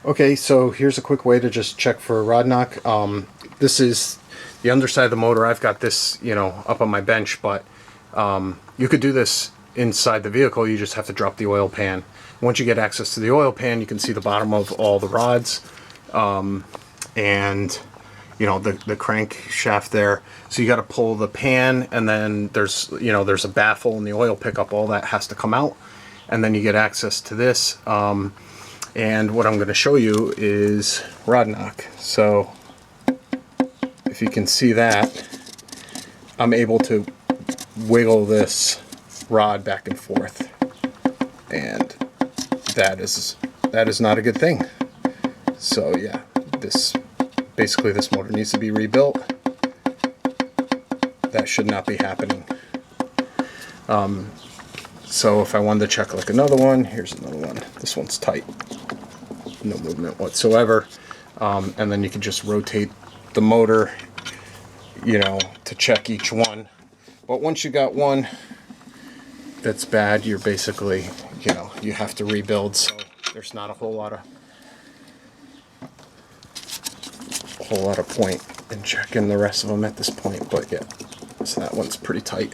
Okay, so here's a quick way to just check for a rod knock. This is the underside of the motor. I've got this, you know, up on my bench, but you could do this inside the vehicle. You just have to drop the oil pan. Once you get access to the oil pan, you can see the bottom of all the rods, and you know, the crank shaft there. So you got to pull the pan, and then there's, you know, there's a baffle and the oil pickup. All that has to come out, and then you get access to this. And what I'm going to show you is rod knock. So if you can see that, I'm able to wiggle this rod back and forth, and that is not a good thing. So yeah, basically this motor needs to be rebuilt. That should not be happening. So if I wanted to check like another one, here's another one. This one's tight, no movement whatsoever. And then you can just rotate the motor, you know, to check each one. But once you got one that's bad, you're basically, you know, you have to rebuild. So there's not a whole lot of point in checking the rest of them at this point. But yeah, so that one's pretty tight.